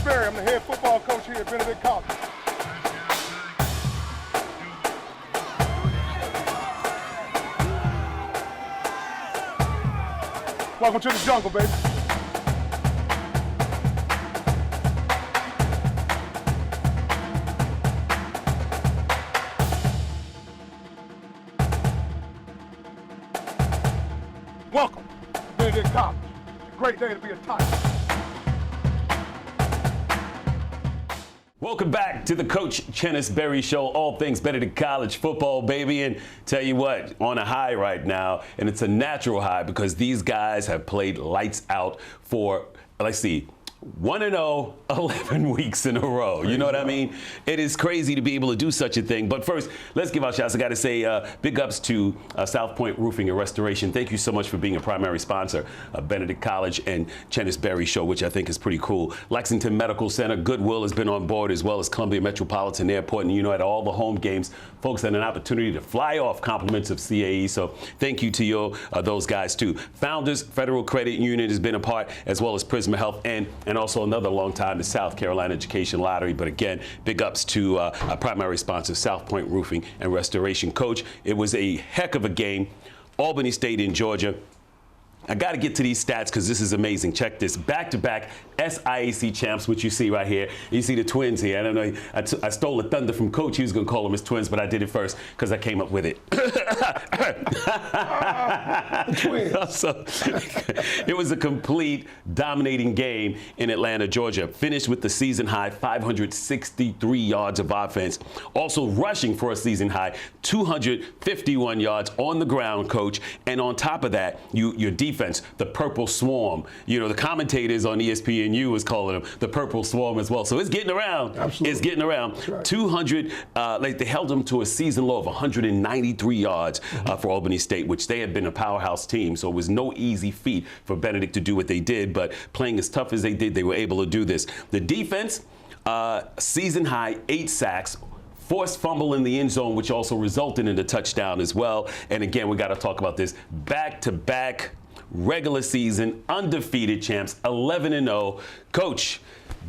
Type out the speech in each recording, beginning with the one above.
Berry. I'm the head football coach here at Benedict College. Welcome to the jungle, baby. Welcome to Benedict College. It's a great day to be a Tiger. Welcome back to the Coach Chennis Berry Show, all things Benedict College football, baby. And tell you what, on a high right now, and it's a natural high because these guys have played lights out for, let's see, 1-0, 11 weeks in a row. You know what I mean? It is crazy to be able to do such a thing. But first, let's give out shouts. I got to say big ups to South Point Roofing and Restoration. Thank you so much for being a primary sponsor of Benedict College and Chennis Berry Show, which I think is pretty cool. Lexington Medical Center, Goodwill has been on board, as well as Columbia Metropolitan Airport. And, you know, at all the home games, folks had an opportunity to fly off compliments of CAE. So thank you to those guys, too. Founders Federal Credit Union has been a part, as well as Prisma Health, and also another long time, the South Carolina Education Lottery. But again, big ups to our primary sponsor, South Point Roofing and Restoration. Coach, it was a heck of a game. Albany State in Georgia. I got to get to these stats because this is amazing. Check this. Back-to-back SIAC champs, which you see right here. You see the twins here. I don't know. I stole the thunder from Coach. He was going to call them his twins, but I did it first because I came up with it. Twins. So, it was a complete dominating game in Atlanta, Georgia. Finished with the season high 563 yards of offense. Also rushing for a season high 251 yards on the ground, Coach. And on top of that, your defense, the Purple Swarm. You know, the commentators on ESPNU was calling them the Purple Swarm as well. So it's getting around. Absolutely. It's getting around. Right. 200, they held them to a season low of 193 yards for Albany State, which they had been a powerhouse team. So it was no easy feat for Benedict to do what they did, but playing as tough as they did, they were able to do this. The defense, season high 8 sacks, forced fumble in the end zone, which also resulted in a touchdown as well. And again, we got to talk about this. Back-to-back regular season, undefeated champs, 11-0. Coach,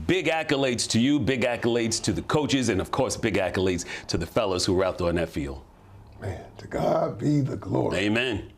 big accolades to you, big accolades to the coaches, and of course, big accolades to the fellas who were out there on that field. Man, to God be the glory. Amen.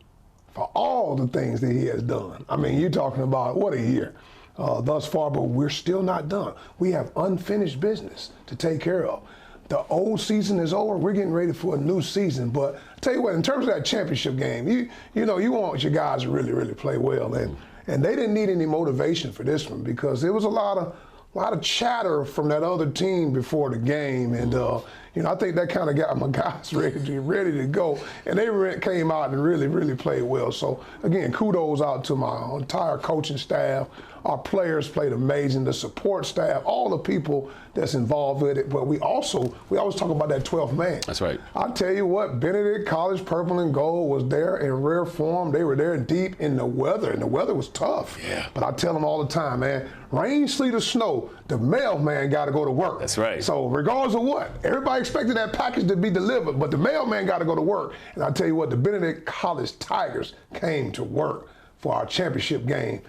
For all the things that he has done. I mean, you're talking about, what a year thus far, but we're still not done. We have unfinished business to take care of. The old season is over. We're getting ready for a new season. But I tell you what, in terms of that championship game, you know, you want your guys to really, really play well. And they didn't need any motivation for this one because there was a lot of chatter from that other team before the game. And, you know, I think that kind of got my guys ready to go. And they came out and really, really played well. So, again, kudos out to my entire coaching staff. Our players played amazing, the support staff, all the people that's involved with it. But we always talk about that 12th man. That's right. I tell you what, Benedict College Purple and Gold was there in rare form. They were there deep in the weather, and the weather was tough. Yeah. But I tell them all the time, man, rain, sleet, or snow, the mailman got to go to work. That's right. So regardless of what, everybody expected that package to be delivered, but the mailman got to go to work. And I tell you what, the Benedict College Tigers came to work for our championship game.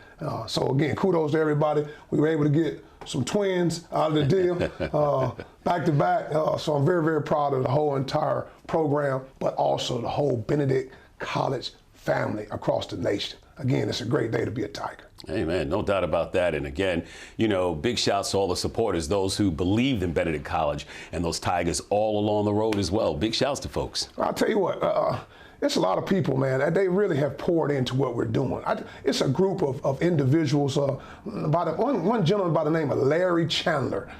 So again, kudos to everybody. We were able to get some twins out of the deal, back to back. So I'm very, very proud of the whole entire program, but also the whole Benedict College family across the nation. Again, it's a great day to be a Tiger. Hey, man, no doubt about that. And again, you know, big shouts to all the supporters, those who believed in Benedict College and those Tigers all along the road as well. Big shouts to folks. I'll tell you what, it's a lot of people, man. They really have poured into what we're doing. It's a group of individuals. One gentleman by the name of Larry Chandler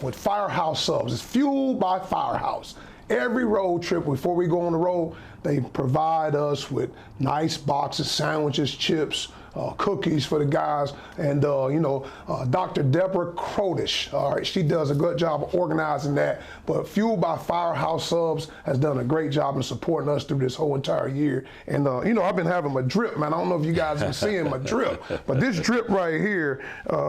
with Firehouse Subs. It's fueled by Firehouse. Every road trip, before we go on the road, they provide us with nice boxes, sandwiches, chips, cookies for the guys. And, Dr. Deborah Crodish, all right, she does a good job of organizing that. But Fueled by Firehouse Subs has done a great job in supporting us through this whole entire year. And, I've been having my drip, man. I don't know if you guys have been seeing my drip, but this drip right here,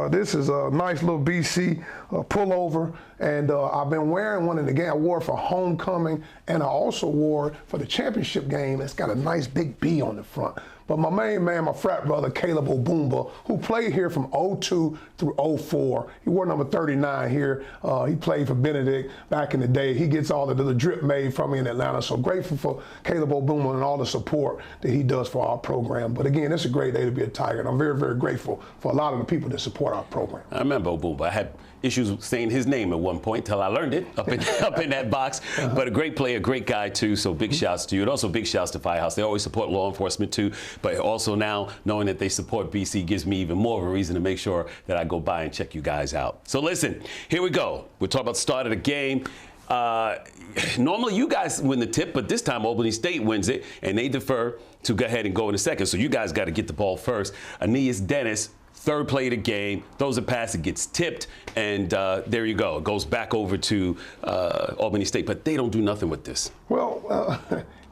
this is a nice little BC pullover. And I've been wearing one in the game. I wore it for homecoming, and I also wore it for the championship game. It's got a nice big B on the front. But my main man, my frat brother, Caleb Obumba, who played here from '02 through '04. He wore number 39 here. He played for Benedict back in the day. He gets all the drip made from me in Atlanta. So grateful for Caleb Obumba and all the support that he does for our program. But again, it's a great day to be a Tiger, and I'm very, very grateful for a lot of the people that support our program. I remember Obumba. I had issues saying his name at one point till I learned it up in that box. But a great player, great guy too. So big shouts to you, and also big shouts to Firehouse. They always support law enforcement too. But also now knowing that they support BC gives me even more of a reason to make sure that I go by and check you guys out. So listen, here we go. We're talking about the start of the game. Normally you guys win the tip, but this time Albany State wins it, and they defer to go ahead and go in a second. So you guys got to get the ball first. Aeneas Dennis, third play of the game, throws a pass, it gets tipped, and there you go. It goes back over to Albany State, but they don't do nothing with this. Well,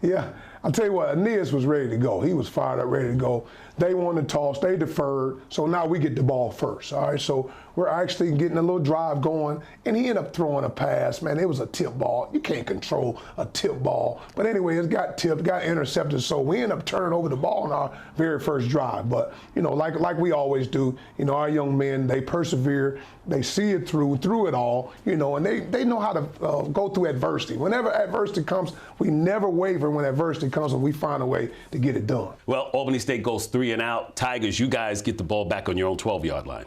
yeah, I'll tell you what, Aeneas was ready to go. He was fired up, ready to go. They won the toss, they deferred, so now we get the ball first, all right? So we're actually getting a little drive going, and he ended up throwing a pass. Man, it was a tip ball. You can't control a tip ball. But anyway, it got tipped, got intercepted, so we ended up turning over the ball on our very first drive. But, you know, like we always do, you know, our young men, they persevere, they see it through it all, you know, and they know how to go through adversity. Whenever adversity comes, we never waver when adversity comes, and we find a way to get it done. Well, Albany State goes 3 and out. Tigers, you guys get the ball back on your own 12-yard line.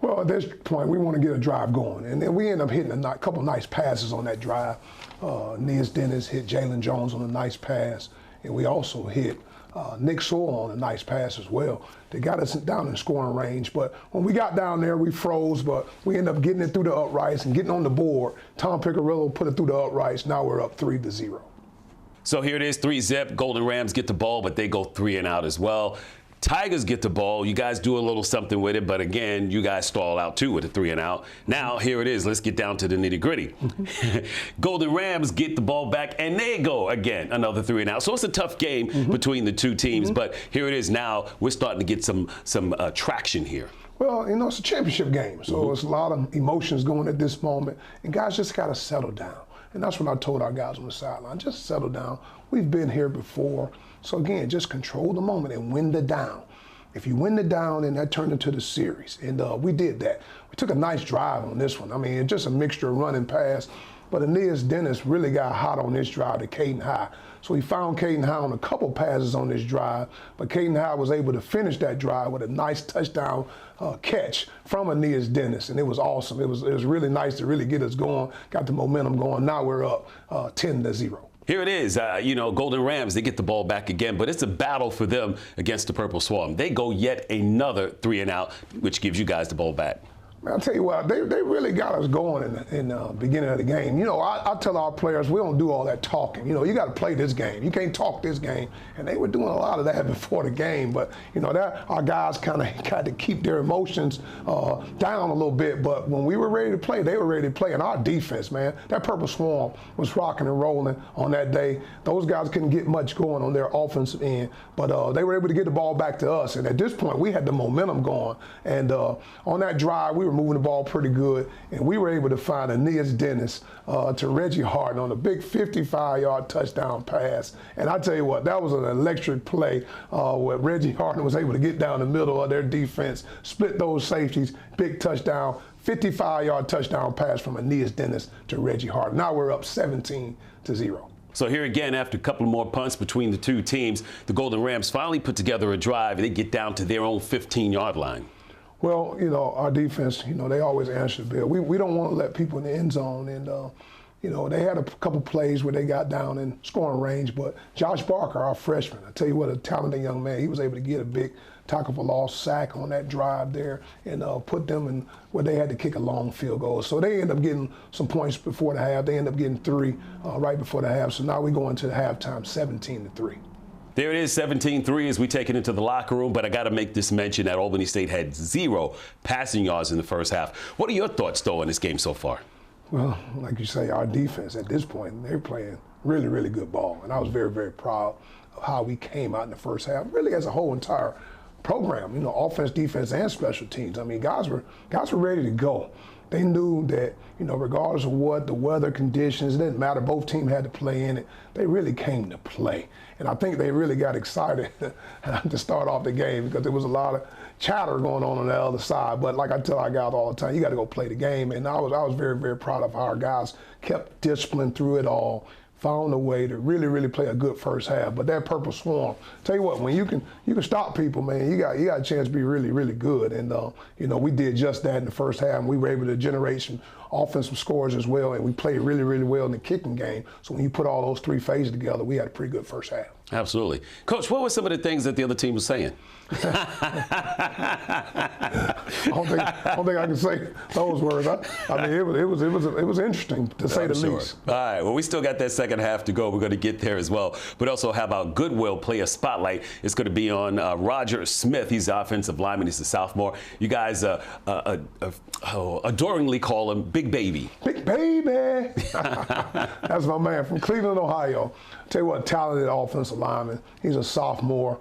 Well, at this point, we want to get a drive going, and then we end up hitting a couple nice passes on that drive. Aeneas Dennis hit Jalen Jones on a nice pass, and we also hit Nick Sewell on a nice pass as well. They got us down in scoring range, but when we got down there, we froze, but we ended up getting it through the uprights and getting on the board. Tom Piccirillo put it through the uprights. Now we're up 3-0. So here it is, 3-zip. Golden Rams get the ball, but they go 3 and out as well. Tigers get the ball. You guys do a little something with it, but again, you guys stall out too with a 3 and out. Now, here it is. Let's get down to the nitty gritty. Golden Rams get the ball back, and they go again, another 3 and out. So it's a tough game between the two teams, but here it is now. We're starting to get some traction here. Well, you know, it's a championship game, so it's a lot of emotions going at this moment, and guys just got to settle down. And that's what I told our guys on the sideline. Just settle down. We've been here before. So again, just control the moment and win the down. If you win the down, then that turned into the series. And we did that. We took a nice drive on this one. I mean, it's just a mixture of run and pass. But Aeneas Dennis really got hot on this drive to Caden High. So he found Caden High on a couple passes on this drive, but Caden High was able to finish that drive with a nice touchdown catch from Aeneas Dennis, and it was awesome. It was really nice to really get us going, got the momentum going. Now we're up 10-0. Here it is, you know, Golden Rams, they get the ball back again, but it's a battle for them against the Purple Swarm. They go yet another 3 and out, which gives you guys the ball back. Man, I'll tell you what, they really got us going in the beginning of the game. You know, I tell our players, we don't do all that talking. You know, you got to play this game. You can't talk this game. And they were doing a lot of that before the game. But, you know, our guys kind of had to keep their emotions down a little bit. But when we were ready to play, they were ready to play. And our defense, man, that Purple Swarm was rocking and rolling on that day. Those guys couldn't get much going on their offensive end. But they were able to get the ball back to us. And at this point, we had the momentum going. And on that drive, we were moving the ball pretty good, and we were able to find Aeneas Dennis to Reggie Harden on a big 55-yard touchdown pass. And I tell you what, that was an electric play where Reggie Harden was able to get down the middle of their defense, split those safeties, big touchdown, 55-yard touchdown pass from Aeneas Dennis to Reggie Harden. Now we're up 17-0. So here again, after a couple more punts between the two teams, the Golden Rams finally put together a drive, and they get down to their own 15-yard line. Well, you know, our defense, you know, they always answer the bell. We don't want to let people in the end zone. And, you know, they had a couple plays where they got down in scoring range. But Josh Barker, our freshman, I tell you what, a talented young man. He was able to get a big tackle for loss sack on that drive there and put them in where they had to kick a long field goal. So they end up getting some points before the half. They end up getting 3 right before the half. So now we go into the halftime 17-3. There it is, 17-3 as we take it into the locker room, but I got to make this mention that Albany State had 0 passing yards in the first half. What are your thoughts, though, on this game so far? Well, like you say, our defense at this point, they're playing really, really good ball. And I was very, very proud of how we came out in the first half, really as a whole entire program, you know, offense, defense, and special teams. I mean, guys were ready to go. they knew that, regardless of what the weather conditions, it didn't matter, both teams had to play in it. They really came to play. And I think they really got excited to start off the game because there was a lot of chatter going on the other side. But like I tell our guys all the time, you got to go play the game. And I was very, very proud of how our guys kept discipline through it all, found a way to really, really play a good first half. But that Purple Swarm, tell you what, when you can stop people, man, you got a chance to be really, really good. And we did just that in the first half, and we were able to generate some offensive scores as well, and we played really, really well in the kicking game. So when you put all those three phases together, we had a pretty good first half. Absolutely. Coach, what were some of the things that the other team was saying? I don't think I can say those words. I mean, it was interesting to say the least. All right. Well, we still got that second half to go. We're going to get there as well. But also have our Goodwill Player Spotlight. It's going to be on Roger Smith. He's the offensive lineman. He's a sophomore. You guys adoringly call him Big Baby. Big Baby. That's my man from Cleveland, Ohio. Tell you what, talented offensive lineman. He's a sophomore.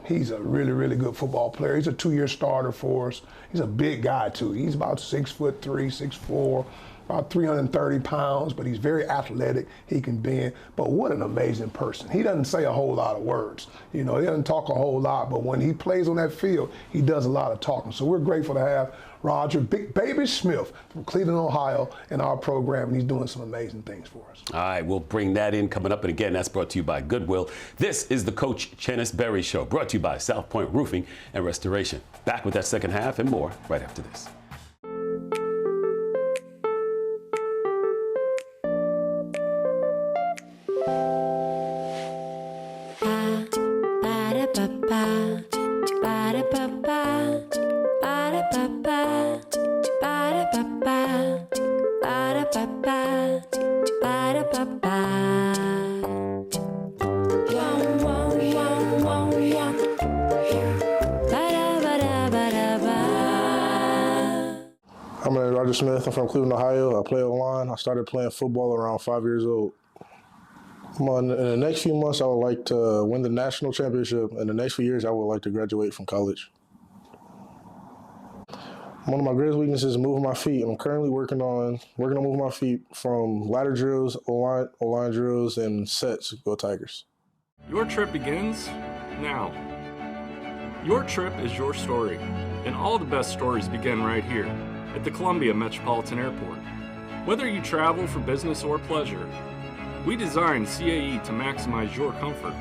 He's a really, really good football player. He's a 2-year starter for us. He's a big guy, too. He's about 6'3", 6'4", about 330 pounds, but he's very athletic. He can bend. But what an amazing person. He doesn't say a whole lot of words. He doesn't talk a whole lot, but when he plays on that field, he does a lot of talking. So we're grateful to have Roger Big Baby Smith from Cleveland, Ohio, in our program, and he's doing some amazing things for us. All right, we'll bring that in coming up. And again, that's brought to you by Goodwill. This is the Coach Chennis Berry Show, brought to you by South Point Roofing and Restoration. Back with that second half and more right after this. I'm Roger Smith. I'm from Cleveland, Ohio. I play O-line. I started playing football around 5 years old. In the next few months, I would like to win the national championship. In the next few years, I would like to graduate from college. One of my greatest weaknesses is moving my feet. I'm currently working on moving my feet from ladder drills, O-line drills, and sets. Go Tigers. Your trip begins now. Your trip is your story, and all the best stories begin right here at the Columbia Metropolitan Airport. Whether you travel for business or pleasure, we designed CAE to maximize your comfort.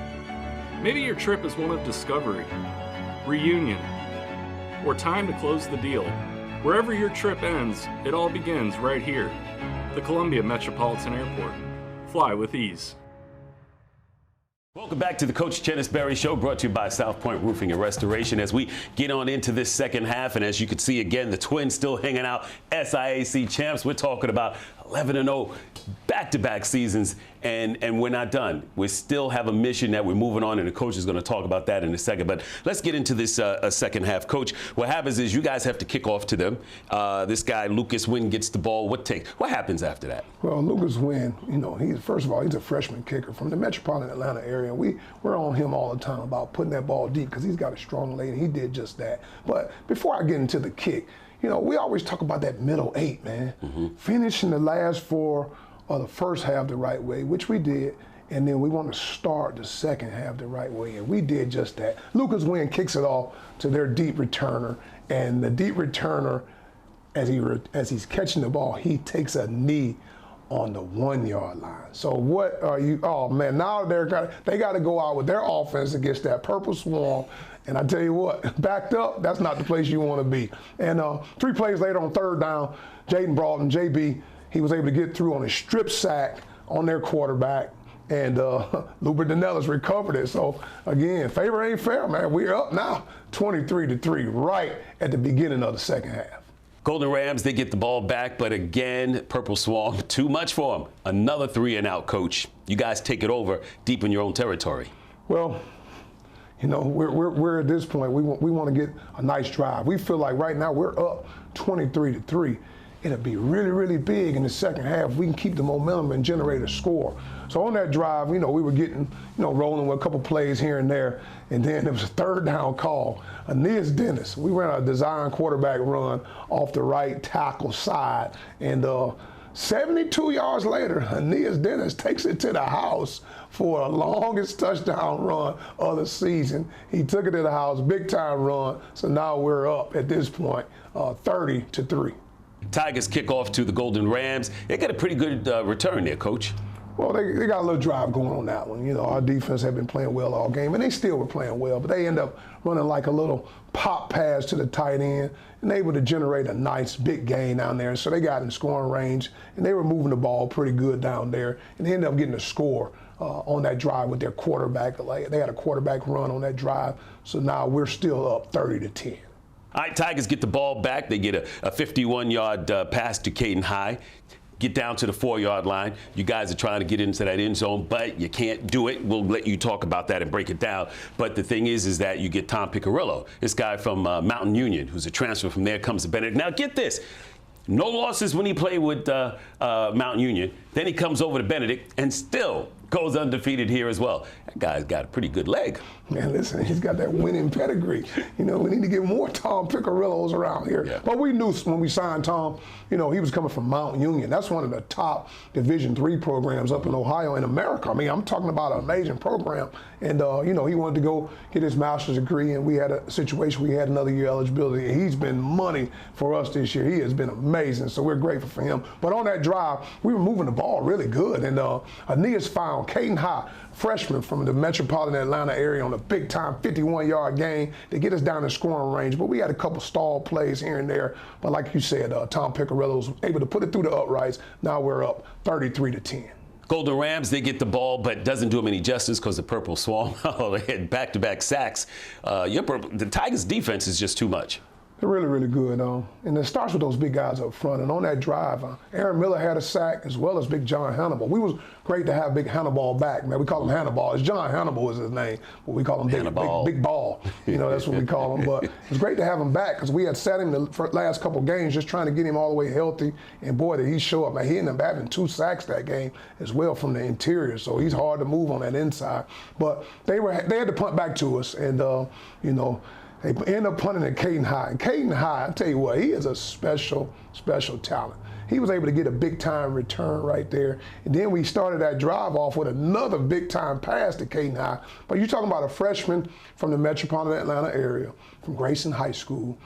Maybe your trip is one of discovery, reunion, or time to close the deal. Wherever your trip ends, it all begins right here, the Columbia Metropolitan Airport. Fly with ease. Welcome back to the Coach Chennis Berry Show, brought to you by South Point Roofing and Restoration. As we get on into this second half, and as you can see again, the Twins still hanging out, SIAC champs. We're talking about 11-0 back-to-back seasons, and we're not done. We still have a mission that we're moving on, and the coach is going to talk about that in a second. But let's get into this second half. Coach, what happens is you guys have to kick off to them. This guy, Lucas Wynn, gets the ball. What happens after that? Well, Lucas Wynn, first of all, he's a freshman kicker from the metropolitan Atlanta area. We're on him all the time about putting that ball deep because he's got a strong leg, and he did just that. But before I get into the kick, we always talk about that middle eight, man. Mm-hmm. Finishing the last four of the first half the right way, which we did, and then we want to start the second half the right way, and we did just that. Lucas Wynn kicks it off to their deep returner, and the deep returner, as he's catching the ball, he takes a knee on the 1-yard line. So what are you? Oh man! Now they got to go out with their offense against that Purple Swarm. And I tell you what, backed up, that's not the place you want to be. And 3 plays later on third down, Jaden Broughton, JB, he was able to get through on a strip sack on their quarterback, and Luber Danellis recovered it. So again, favor ain't fair, man. We're up now, 23-3, right at the beginning of the second half. Golden Rams, they get the ball back, but again, Purple Swarm, too much for them. Another 3-and-out, Coach. You guys take it over deep in your own territory. Well, we're at this point. We want to get a nice drive. We feel like right now we're up 23-3, it'll be really, really big in the second half. We can keep the momentum and generate a score. So on that drive, we were getting, rolling with a couple plays here and there. And then there was a third down call. Aeneas Dennis, we ran a design quarterback run off the right tackle side. And 72 yards later, Aeneas Dennis takes it to the house for a longest touchdown run of the season. He took it to the house, big time run. So now we're up at this point, 30-3. Tigers kick off to the Golden Rams. They got a pretty good return there, Coach. Well, they got a little drive going on that one. Our defense had been playing well all game, and they still were playing well, but they end up running like a little pop pass to the tight end and able to generate a nice big gain down there. So they got in scoring range, and they were moving the ball pretty good down there, and they ended up getting a score on that drive with their quarterback. They had a quarterback run on that drive, so now we're still up 30-10. All right, Tigers get the ball back. They get a 51-yard pass to Caden High. Get down to the 4-yard line. You guys are trying to get into that end zone, but you can't do it. We'll let you talk about that and break it down. But the thing is that you get Tom Piccirillo, this guy from Mountain Union, who's a transfer from there, comes to Benedict. Now get this. No losses when he played with Mountain Union. Then he comes over to Benedict and still goes undefeated here as well. That guy's got a pretty good leg. Man, listen, he's got that winning pedigree. We need to get more Tom Piccirillos around here. Yeah. But we knew when we signed Tom, he was coming from Mountain Union. That's one of the top Division III programs up in Ohio in America. I mean, I'm talking about an amazing program. And, he wanted to go get his master's degree, and we had a situation we had another year eligibility. And he's been money for us this year. He has been amazing, so we're grateful for him. But on that drive, we were moving the ball really good. And Aeneas found Caden High, freshman from the metropolitan Atlanta area, on a big-time 51-yard gain to get us down in scoring range. But we had a couple stall plays here and there. But like you said, Tom Piccirillo was able to put it through the uprights. Now we're up 33-10. Golden Rams, they get the ball, but doesn't do them any justice because the Purple Swarm, they had back-to-back sacks. The Tigers' defense is just too much. They're really, really good. And it starts with those big guys up front. And on that drive, Aaron Miller had a sack as well as Big John Hannibal. We was great to have Big Hannibal back, man. We call him Hannibal. It's John Hannibal is his name, but we call him Big Ball. That's what we call him. But it was great to have him back because we had sat him the last couple games just trying to get him all the way healthy. And boy, did he show up. Man, he ended up having 2 sacks that game as well from the interior. So he's hard to move on that inside. But they had to punt back to us, and they end up punting at Caden High. And Caden High, I tell you what, he is a special, special talent. He was able to get a big-time return right there. And then we started that drive off with another big-time pass to Caden High. But you're talking about a freshman from the metropolitan Atlanta area, from Grayson High School.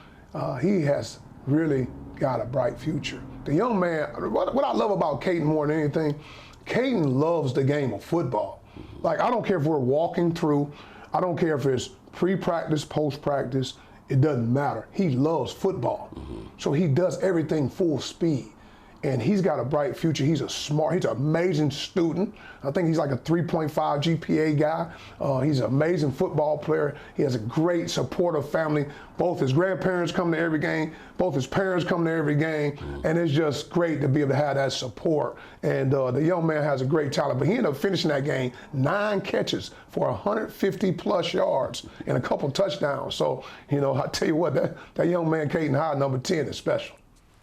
He has really got a bright future. The young man, what I love about Caden more than anything, Caden loves the game of football. Like, I don't care if we're walking through, I don't care if it's pre-practice, post-practice, it doesn't matter. He loves football. So he does everything full speed. And he's got a bright future. He's he's an amazing student. I think he's like a 3.5 GPA guy. He's an amazing football player. He has a great supportive family. Both his grandparents come to every game. Both his parents come to every game. And it's just great to be able to have that support. And the young man has a great talent. But he ended up finishing that game 9 catches for 150-plus yards and a couple touchdowns. So, I tell you what, that young man, Caden High, number 10, is special.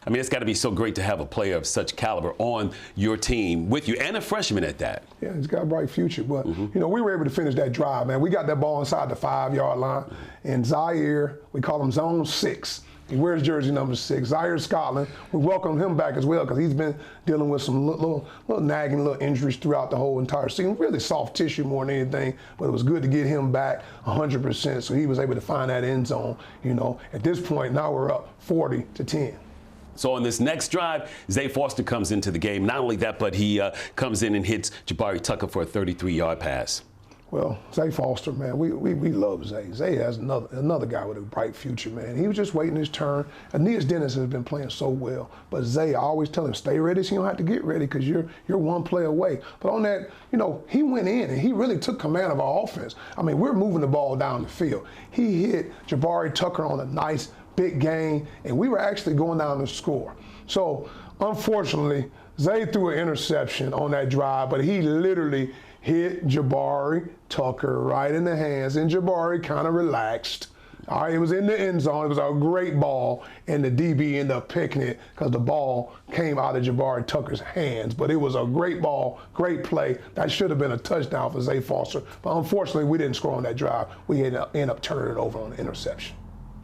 I mean, it's got to be so great to have a player of such caliber on your team with you, and a freshman at that. Yeah, he's got a bright future. But, we were able to finish that drive, man. We got that ball inside the 5-yard line. And Zaire, we call him Zone 6. He wears jersey number 6. Zaire Scotland, we welcome him back as well because he's been dealing with some little nagging little injuries throughout the whole entire season. Really soft tissue more than anything, but it was good to get him back 100%. So he was able to find that end zone. At this point, now we're up 40-10. So on this next drive, Zay Foster comes into the game. Not only that, but he comes in and hits Jabari Tucker for a 33-yard pass. Well, Zay Foster, man, we love Zay. Zay has another guy with a bright future, man. He was just waiting his turn. Aeneas Dennis has been playing so well. But Zay, I always tell him, stay ready so you don't have to get ready because you're one play away. But on that, he went in and he really took command of our offense. I mean, we're moving the ball down the field. He hit Jabari Tucker on a nice big game, and we were actually going down to score. So, unfortunately, Zay threw an interception on that drive, but he literally hit Jabari Tucker right in the hands, and Jabari kind of relaxed. All right, it was in the end zone. It was a great ball, and the DB ended up picking it because the ball came out of Jabari Tucker's hands. But it was a great ball, great play. That should have been a touchdown for Zay Foster. But unfortunately, we didn't score on that drive. We ended up turning it over on an interception.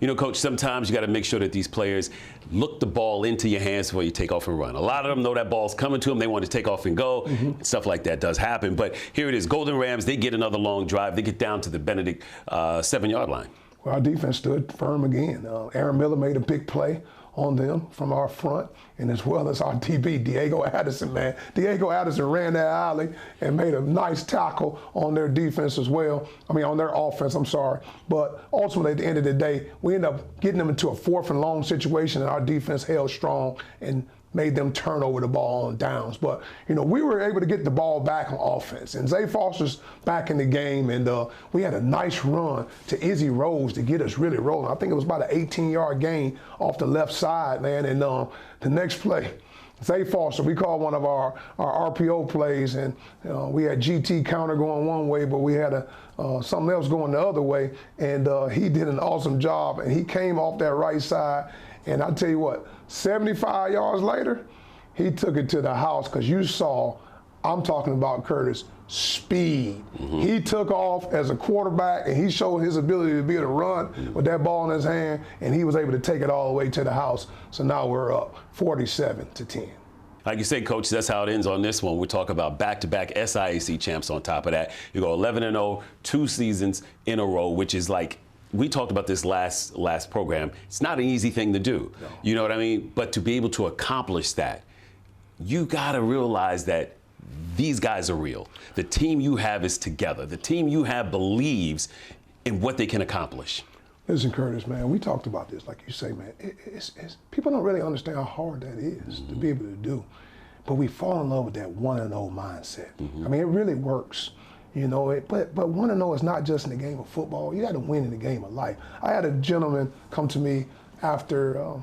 You know, Coach, sometimes you got to make sure that these players look the ball into your hands before you take off and run. A lot of them know that ball's coming to them. They want to take off and go. Stuff like that does happen. But here it is. Golden Rams, they get another long drive. They get down to the Benedict 7-yard line. Well, our defense stood firm again. Aaron Miller made a big play on them from our front, and as well as our DB, Diego Addison, man. Diego Addison ran that alley and made a nice tackle on their defense as well. I mean, on their offense, I'm sorry. But ultimately, at the end of the day, we ended up getting them into a 4th and long situation, and our defense held strong and made them turn over the ball on downs. But, you know, we were able to get the ball back on offense. And Zay Foster's back in the game, and we had a nice run to Izzy Rose to get us really rolling. I think it was about an 18-yard gain off the left side, man. And the next play, Zay Foster, we called one of our RPO plays, and we had GT counter going one way, but we had something else going the other way. And he did an awesome job, and he came off that right side. And I tell you what, 75 yards later, he took it to the house because you saw, I'm talking about Curtis, speed. He took off as a quarterback, and he showed his ability to be able to run with that ball in his hand, and he was able to take it all the way to the house. So now we're up 47-10. Like you say, Coach, that's how it ends on this one. We talk about back-to-back SIAC champs on top of that. You go 11-0, 2 seasons in a row, which is like, we talked about this last program. It's not an easy thing to do. No. You know what I mean? But to be able to accomplish that, you got to realize that these guys are real. The team you have is together. The team you have believes in what they can accomplish. Listen, Curtis, man, we talked about this, like you say, man. People don't really understand how hard that is to be able to do. But we fall in love with that 1-0 mindset. I mean, it really works. You know, but 1-0 is not just in the game of football. You got to win in the game of life. I had a gentleman come to me after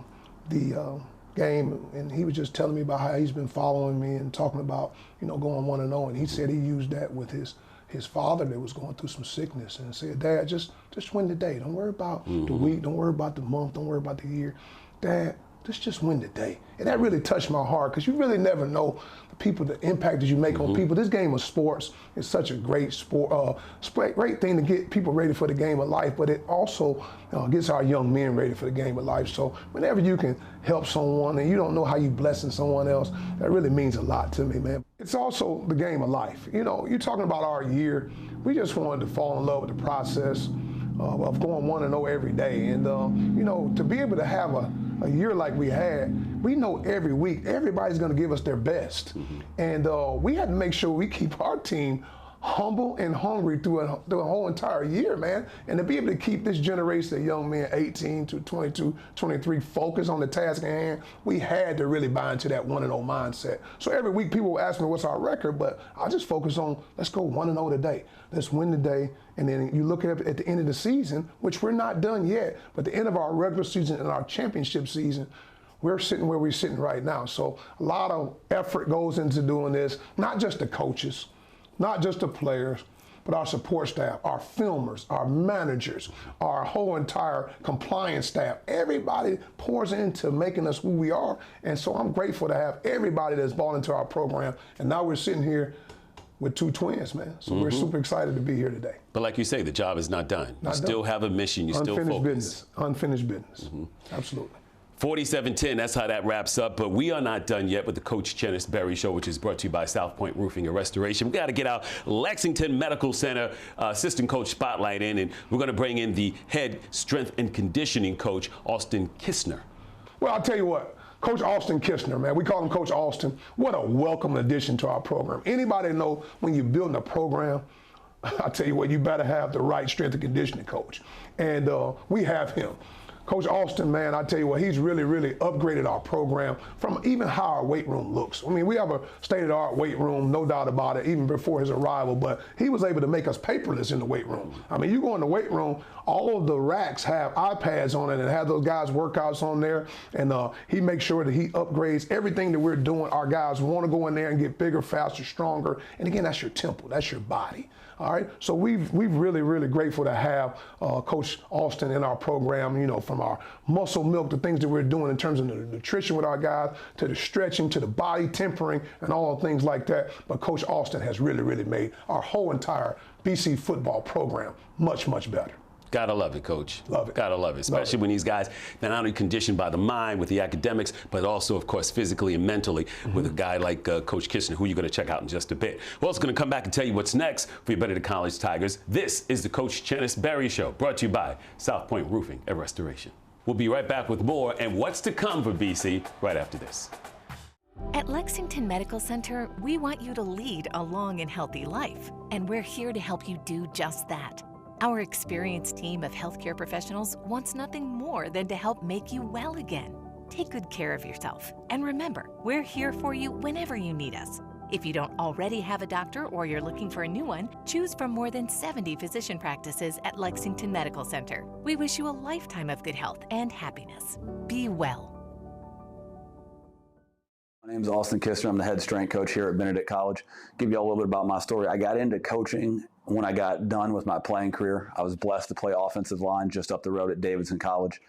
the game, and he was just telling me about how he's been following me and talking about, you know, going 1-0. And he said he used that with his father that was going through some sickness, and said, Dad, just win the day. Don't worry about the week. Don't worry about the month. Don't worry about the year. Dad, just win the day. And that really touched my heart, because you really never know the people, the impact that you make on people. This game of sports is such a great sport, great thing to get people ready for the game of life, but it also gets our young men ready for the game of life. So whenever you can help someone and you don't know how you blessing someone else, that really means a lot to me, man. It's also the game of life. You know, you're talking about our year. We just wanted to fall in love with the process of going 1-0 every day. And, you know, to be able to have a year like we had, we know every week everybody's going to give us their best. And we had to make sure we keep our team humble and hungry through the whole entire year, man. And to be able to keep this generation of young men, 18 to 22, 23, focused on the task at hand, we had to really buy into that 1-0 mindset. So every week people will ask me what's our record, but I just focus on, let's go 1-0 today. Let's win today. And then you look at the end of the season, which we're not done yet, but the end of our regular season and our championship season, we're sitting where we're sitting right now. So a lot of effort goes into doing this, not just the coaches, not just the players, but our support staff, our filmers, our managers, our whole entire compliance staff. Everybody pours into making us who we are. And so I'm grateful to have everybody that's bought into our program. And now we're sitting here with 2 twins, man. So we're super excited to be here today. But like you say, the job is not done. You still have a mission. You still focus. Unfinished business. Absolutely. 47-10, that's how that wraps up. But we are not done yet with the Coach Chennis Berry Show, which is brought to you by South Point Roofing and Restoration. We got to get our Lexington Medical Center assistant coach spotlight in, and we're going to bring in the head strength and conditioning coach, Austin Kistner. Well, I'll tell you what. Coach Austin Kistner, man, we call him Coach Austin. What a welcome addition to our program. Anybody know when you're building a program, I tell you what, you better have the right strength and conditioning coach. And we have him. Coach Austin, man, I tell you what, he's really, really upgraded our program from even how our weight room looks. I mean, we have a state-of-the-art weight room, no doubt about it, even before his arrival, but he was able to make us paperless in the weight room. I mean, you go in the weight room, all of the racks have iPads on it and have those guys' workouts on there, and he makes sure that he upgrades everything that we're doing. Our guys want to go in there and get bigger, faster, stronger, and again, that's your temple, that's your body. All right, so we've really grateful to have Coach Austin in our program. You know, from our muscle milk, the things that we're doing in terms of the nutrition with our guys, to the stretching, to the body tempering, and all things like that. But Coach Austin has really made our whole entire BC football program much better. Gotta love it, Coach. Love it. Gotta love it, especially when these guys, they're not only conditioned by the mind with the academics, but also, of course, physically and mentally with a guy like Coach Kishner, who you're going to check out in just a bit. We're also going to come back and tell you what's next for your Benedict College Tigers. This is the Coach Chennis Berry Show, brought to you by South Point Roofing and Restoration. We'll be right back with more and what's to come for BC right after this. At Lexington Medical Center, we want you to lead a long and healthy life, and we're here to help you do just that. Our experienced team of healthcare professionals wants nothing more than to help make you well again. Take good care of yourself, and remember, we're here for you whenever you need us. If you don't already have a doctor or you're looking for a new one, choose from more than 70 physician practices at Lexington Medical Center. We wish you a lifetime of good health and happiness. Be well. My name is Austin Kistner. I'm the head strength coach here at Benedict College. Give you all a little bit about my story. I got into coaching when I got done with my playing career. I was blessed to play offensive line just up the road at Davidson College.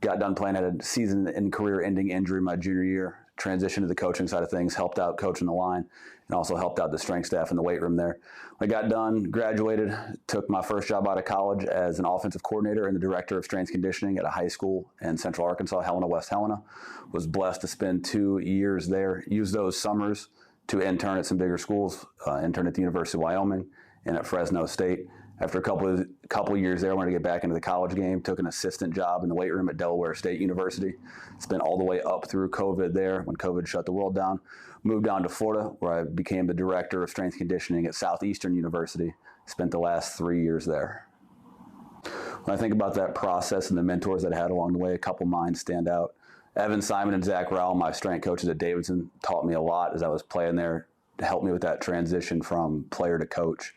Got done playing, had a season and career-ending injury my junior year. Transitioned to the coaching side of things, helped out coaching the line, and also helped out the strength staff in the weight room there. When I got done, graduated, took my first job out of college as an offensive coordinator and the director of strength conditioning at a high school in Central Arkansas, Helena, West Helena. Was blessed to spend 2 years there, used those summers to intern at some bigger schools, intern at the University of Wyoming and at Fresno State. After a couple of years there, I wanted to get back into the college game, took an assistant job in the weight room at Delaware State University. Spent all the way up through COVID there when COVID shut the world down. Moved down to Florida, where I became the director of strength conditioning at Southeastern University. Spent the last 3 years there. When I think about that process and the mentors that I had along the way, a couple minds stand out. Evan Simon and Zach Rowell, my strength coaches at Davidson, taught me a lot as I was playing there to help me with that transition from player to coach.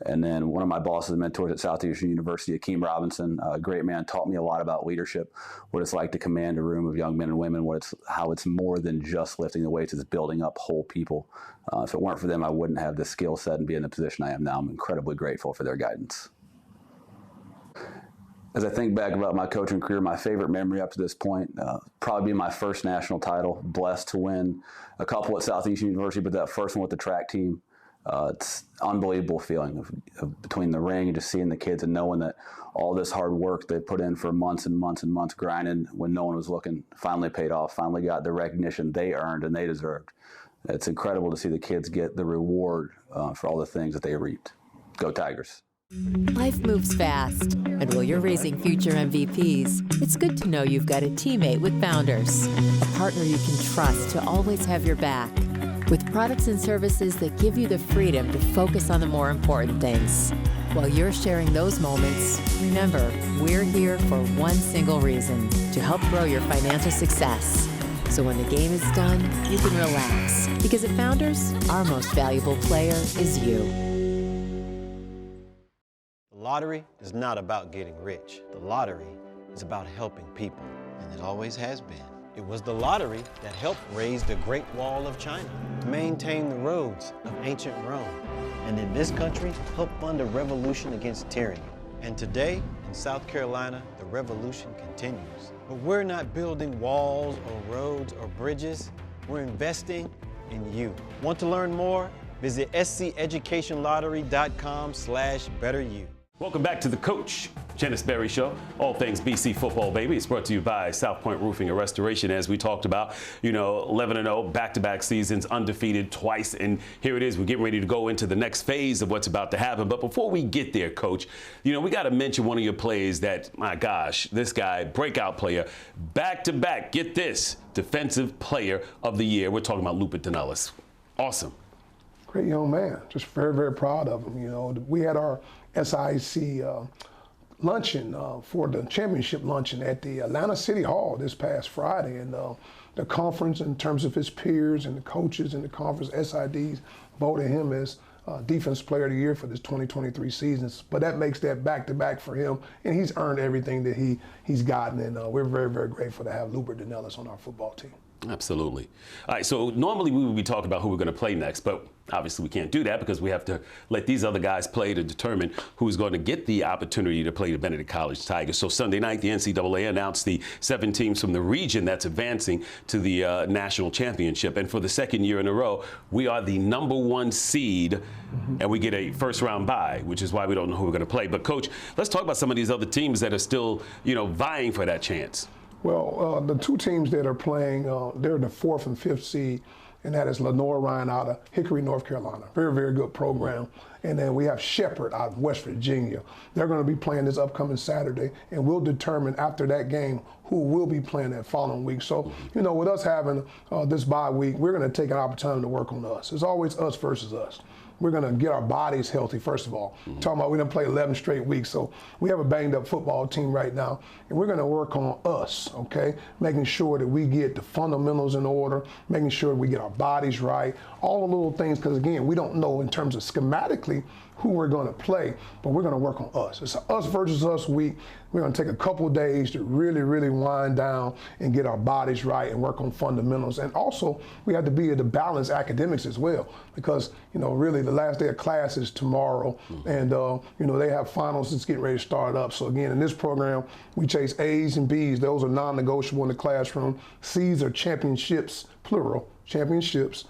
And then one of my bosses and mentors at Southeastern University, Akeem Robinson, a great man, taught me a lot about leadership, what it's like to command a room of young men and women, how it's more than just lifting the weights, it's building up whole people. If it weren't for them, I wouldn't have the skill set and be in the position I am now. I'm incredibly grateful for their guidance. As I think back about my coaching career, my favorite memory up to this point, probably be my first national title. Blessed to win a couple at Southeastern University, but that first one with the track team, it's unbelievable feeling of between the ring and just seeing the kids and knowing that all this hard work they put in for months and months and months grinding when no one was looking finally paid off, finally got the recognition they earned and they deserved. It's incredible to see the kids get the reward for all the things that they reaped. Go Tigers. Life moves fast, and while you're raising future MVPs, it's good to know you've got a teammate with Founders, a partner you can trust to always have your back. With products and services that give you the freedom to focus on the more important things. While you're sharing those moments, remember, we're here for one single reason, to help grow your financial success. So when the game is done, you can relax. Because at Founders, our most valuable player is you. The lottery is not about getting rich. The lottery is about helping people, and it always has been. It was the lottery that helped raise the Great Wall of China, maintain the roads of ancient Rome, and in this country, helped fund a revolution against tyranny. And today, in South Carolina, the revolution continues. But we're not building walls or roads or bridges. We're investing in you. Want to learn more? Visit sceducationlottery.com/betteryou. Welcome back to the Coach Chennis Berry Show. All things BC football, baby. It's brought to you by South Point Roofing and Restoration. As we talked about, 11-0, back-to-back seasons, undefeated twice. And here it is. We're getting ready to go into the next phase of what's about to happen. But before we get there, Coach, we got to mention one of your plays that, my gosh, this guy, breakout player, back-to-back, get this, Defensive Player of the Year. We're talking about Lupe Dinellis. Awesome. Great young man. Just very proud of him. We had our SIC luncheon for the championship luncheon at the Atlanta City Hall this past Friday, and the conference, in terms of his peers and the coaches in the conference, SIDs, voted him as Defense Player of the Year for this 2023 season. But that makes that back-to-back for him, and he's earned everything that he's gotten, and we're very grateful to have Lupe Dinellis on our football team. Absolutely. All right, so normally we would be talking about who we're going to play next, but obviously we can't do that because we have to let these other guys play to determine who's going to get the opportunity to play the Benedict College Tigers. So Sunday night, the NCAA announced the 7 teams from the region that's advancing to the national championship. And for the second year in a row, we are the #1 seed, and we get a first-round bye, which is why we don't know who we're going to play. But, Coach, let's talk about some of these other teams that are still, vying for that chance. Well, the 2 teams that are playing, they're the 4th and 5th seed, and that is Lenore Ryan out of Hickory, North Carolina. Very, very good program. And then we have Shepherd out of West Virginia. They're going to be playing this upcoming Saturday, and we'll determine after that game who will be playing that following week. So, with us having this bye week, we're going to take an opportunity to work on us. It's always us versus us. We're going to get our bodies healthy, first of all. Talking about we done play 11 straight weeks, so we have a banged-up football team right now, and we're going to work on us, okay? Making sure that we get the fundamentals in order, making sure we get our bodies right, all the little things, because, again, we don't know in terms of schematically who we're going to play, but we're going to work on us. It's us versus us week. We're going to take a couple of days to really, really wind down and get our bodies right and work on fundamentals. And also, we have to be able to balance academics as well, because, really the last day of class is tomorrow, and, they have finals that's getting ready to start up. So again, in this program, we chase A's and B's. Those are non-negotiable in the classroom. C's are championships, plural, championships,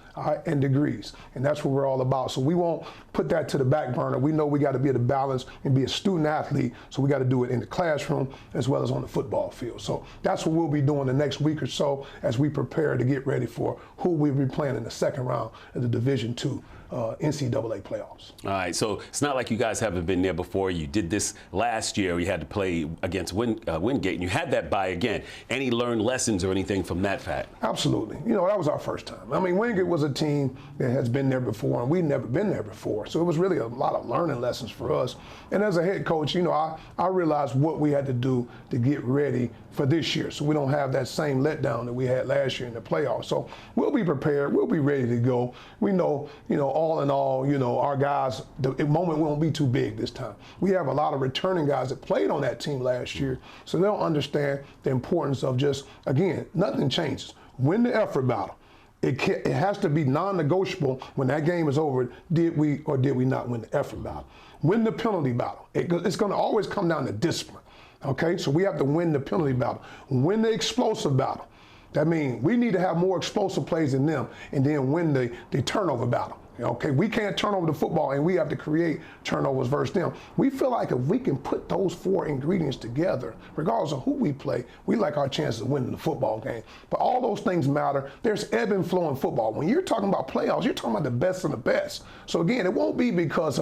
and degrees. And that's what we're all about. So we won't put that to the back burner. We know we got to be able to balance and be a student athlete. So we got to do it in the classroom as well as on the football field. So that's what we'll be doing the next week or so as we prepare to get ready for who we'll be playing in the second round of the Division II NCAA playoffs. All right, so it's not like you guys haven't been there before. You did this last year. You had to play against Wingate, and you had that bye again. Any learned lessons or anything from that fact? Absolutely. That was our first time. I mean, Wingate was a team that has been there before, and we'd never been there before. So it was really a lot of learning lessons for us. And as a head coach, I realized what we had to do to get ready for this year, so we don't have that same letdown that we had last year in the playoffs. So we'll be prepared. We'll be ready to go. We know, all in all, our guys, the moment won't be too big this time. We have a lot of returning guys that played on that team last year, so they'll understand the importance of just, again, nothing changes. Win the effort battle. It has to be non-negotiable when that game is over. Did we or did we not win the effort battle? Win the penalty battle. It's going to always come down to discipline. Okay, so we have to win the penalty battle. Win the explosive battle. That means we need to have more explosive plays than them, and then win the turnover battle. Okay, we can't turn over the football, and we have to create turnovers versus them. We feel like if we can put those 4 ingredients together, regardless of who we play, we like our chances of winning the football game. But all those things matter. There's ebb and flow in football. When you're talking about playoffs, you're talking about the best of the best. So again, it won't be because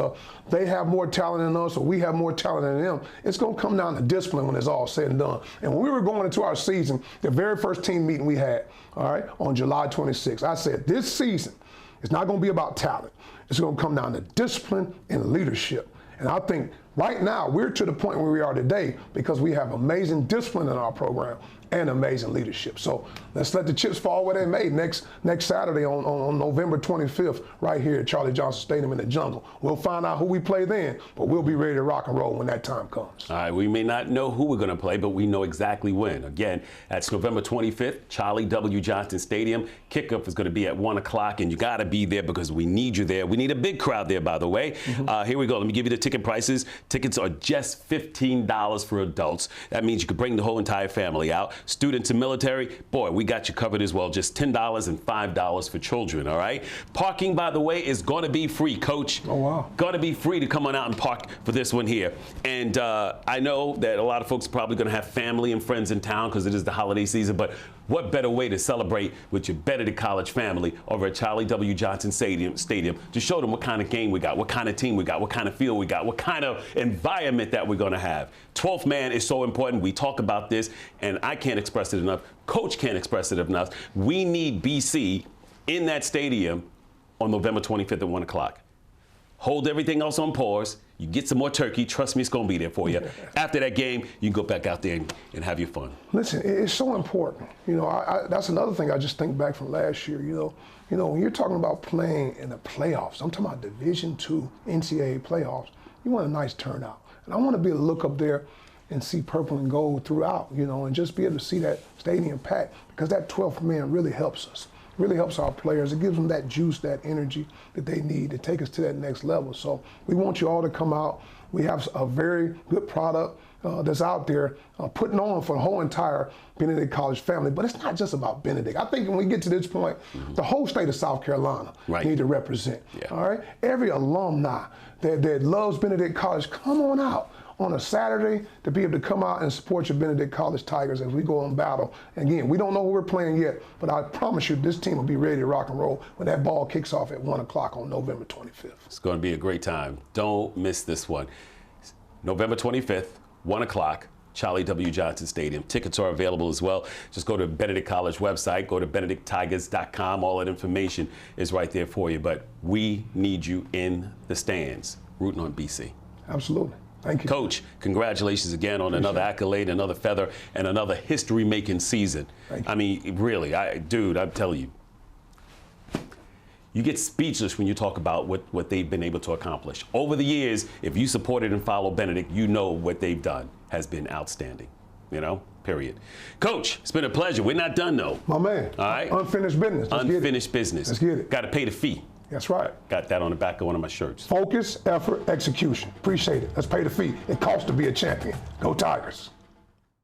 they have more talent than us or we have more talent than them. It's going to come down to discipline when it's all said and done. And when we were going into our season, the very first team meeting we had, all right, on July 26th, I said, this season, it's not going to be about talent. It's going to come down to discipline and leadership. And I think right now we're to the point where we are today because we have amazing discipline in our program and amazing leadership. So let's let the chips fall where they may next Saturday on November 25th right here at Charlie Johnson Stadium in the Jungle. We'll find out who we play then, but we'll be ready to rock and roll when that time comes. All right, we may not know who we're going to play, but we know exactly when. Again, that's November 25th, Charlie W. Johnson Stadium. Kickoff is going to be at 1 o'clock, and you got to be there because we need you there. We need a big crowd there, by the way. Here we go. Let me give you the ticket prices. Tickets are just $15 for adults. That means you could bring the whole entire family out. Students and military, boy, we got you covered as well. Just $10 and $5 for children, all right? Parking, by the way, is going to be free, Coach. Oh, wow. Going to be free to come on out and park for this one here. And I know that a lot of folks are probably going to have family and friends in town because it is the holiday season, but what better way to celebrate with your Benedict College family over at Charlie W. Johnson Stadium to show them what kind of game we got, what kind of team we got, what kind of field we got, what kind of environment that we're going to have. 12th man is so important. We talk about this, and I can't express it enough. Coach can't express it enough. We need BC in that stadium on November 25th at 1 o'clock. Hold everything else on pause. You get some more turkey. Trust me, it's going to be there for you. After that game, you can go back out there and have your fun. Listen, it's so important. That's another thing I just think back from last year. When you're talking about playing in the playoffs, I'm talking about Division II NCAA playoffs, you want a nice turnout. And I want to be able to look up there and see purple and gold throughout, you know, and just be able to see that stadium packed, because that 12th man really helps us. Really helps our players. It gives them that juice, that energy that they need to take us to that next level. So we want you all to come out. We have a very good product that's out there putting on for the whole entire Benedict College family. But it's not just about Benedict. I think when we get to this point, the whole state of South Carolina need to represent. All right? Every alumni that loves Benedict College, come on out on a Saturday to be able to come out and support your Benedict College Tigers as we go on battle. Again, we don't know who we're playing yet, but I promise you this team will be ready to rock and roll when that ball kicks off at 1 o'clock on November 25th. It's going to be a great time. Don't miss this one. November 25th, 1 o'clock, Charlie W. Johnson Stadium. Tickets are available as well. Just go to Benedict College website, go to benedicttigers.com. All that information is right there for you. But we need you in the stands, rooting on BC. Absolutely. Thank you. Coach, congratulations again on another accolade, another feather, and another history-making season. I mean, really, dude, I'm telling you, you get speechless when you talk about what they've been able to accomplish. Over the years, if you supported and follow Benedict, you know what they've done has been outstanding, you know, period. Coach, it's been a pleasure. We're not done, though. My man. All right? Unfinished business. Unfinished business. Let's get it. Got to pay the fee. That's right. Got that on the back of one of my shirts. Focus, effort, execution. Appreciate it. Let's pay the fee. It costs to be a champion. Go Tigers.